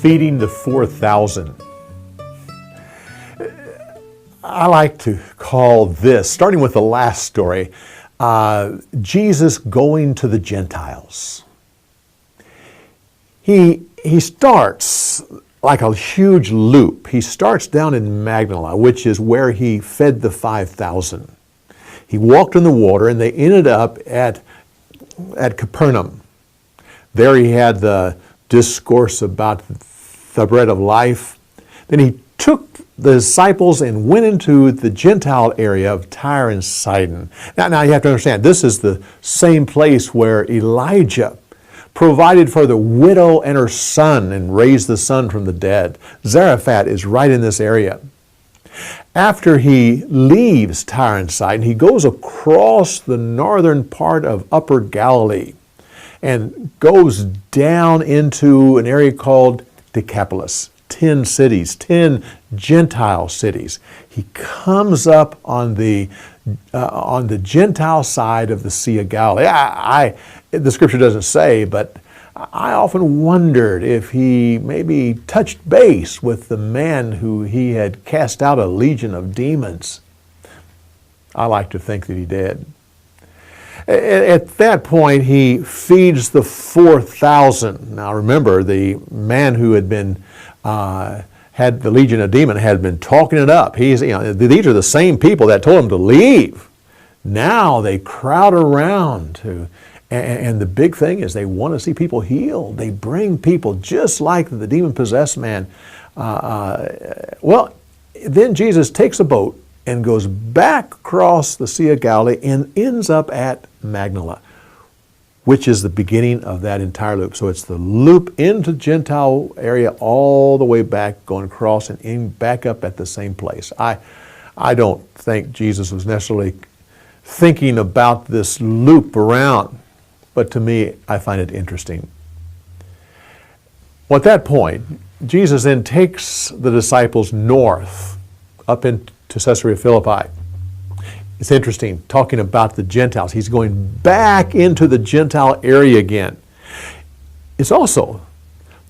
Feeding the 4,000. I like to call this, starting with the last story, Jesus going to the Gentiles. He starts like a huge loop. He starts down in Magdala, which is where he fed the 5,000. He walked in the water, and they ended up at Capernaum. There he had the discourse about the bread of life. Then he took the disciples and went into the Gentile area of Tyre and Sidon. Now you have to understand, this is the same place where Elijah provided for the widow and her son and raised the son from the dead. Zarephath is right in this area. After he leaves Tyre and Sidon, he goes across the northern part of Upper Galilee and goes down into an area called Decapolis, 10 cities, 10 Gentile cities. He comes up on the Gentile side of the Sea of Galilee. The scripture doesn't say, but I often wondered if he maybe touched base with the man who he had cast out a legion of demons. I like to think that he did. At that point, he feeds the 4,000. Now remember, the man who had been had the legion of demons had been talking it up. These are the same people that told him to leave. Now they crowd around and the big thing is they want to see people healed. They bring people just like the demon-possessed man. Well, then Jesus takes a boat and goes back across the Sea of Galilee and ends up at Magdala, which is the beginning of that entire loop. So it's the loop into Gentile area all the way back, going across and back up at the same place. I don't think Jesus was necessarily thinking about this loop around, but to me, I find it interesting. Well, at that point, Jesus then takes the disciples north, up into Caesarea Philippi. It's interesting, talking about the Gentiles. He's going back into the Gentile area again. It's also,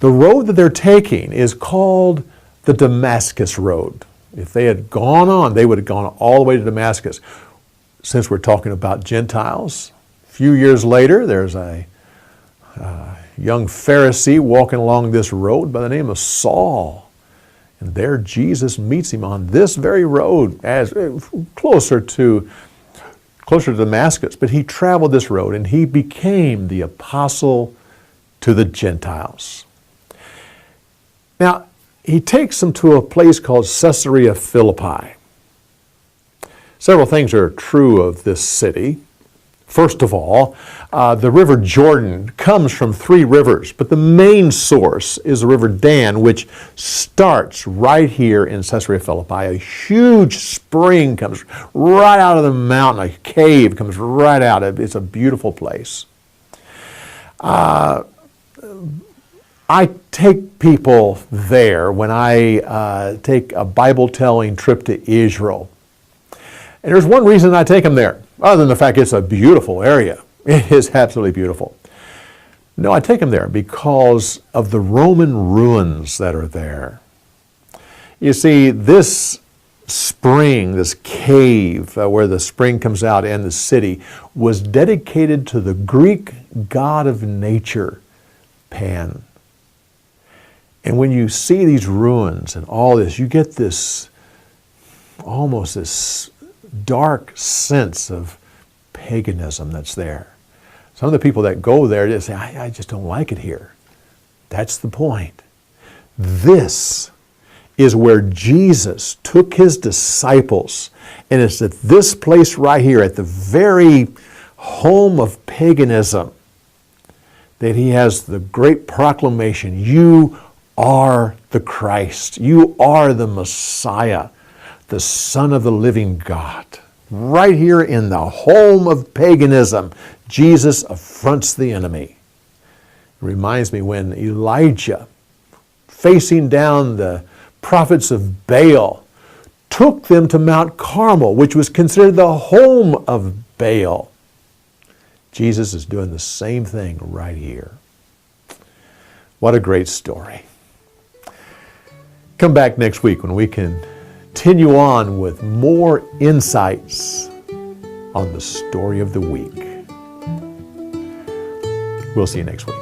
the road that they're taking is called the Damascus Road. If they had gone on, they would have gone all the way to Damascus. Since we're talking about Gentiles, a few years later, there's a young Pharisee walking along this road by the name of Saul. And there Jesus meets him on this very road, as closer to Damascus. But he traveled this road and he became the apostle to the Gentiles. Now, he takes them to a place called Caesarea Philippi. Several things are true of this city. First of all, the river Jordan comes from 3 rivers, but the main source is the river Dan, which starts right here in Caesarea Philippi. A huge spring comes right out of the mountain. A cave comes right out. It's a beautiful place. I take people there when I take a Bible-telling trip to Israel. And there's one reason I take them there, other than the fact it's a beautiful area. It is absolutely beautiful. No, I take them there because of the Roman ruins that are there. You see, this spring, this cave where the spring comes out and the city, was dedicated to the Greek god of nature, Pan. And when you see these ruins and all this, you get this, almost this dark sense of paganism that's there. Some of the people that go there just say, I just don't like it here. That's the point. This is where Jesus took his disciples, and it's at this place right here, at the very home of paganism, that he has the great proclamation, you are the Christ, you are the Messiah, the Son of the living God. Right here in the home of paganism, Jesus affronts the enemy. It reminds me when Elijah, facing down the prophets of Baal, took them to Mount Carmel, which was considered the home of Baal. Jesus is doing the same thing right here. What a great story. Come back next week when we continue on with more insights on the story of the week. We'll see you next week.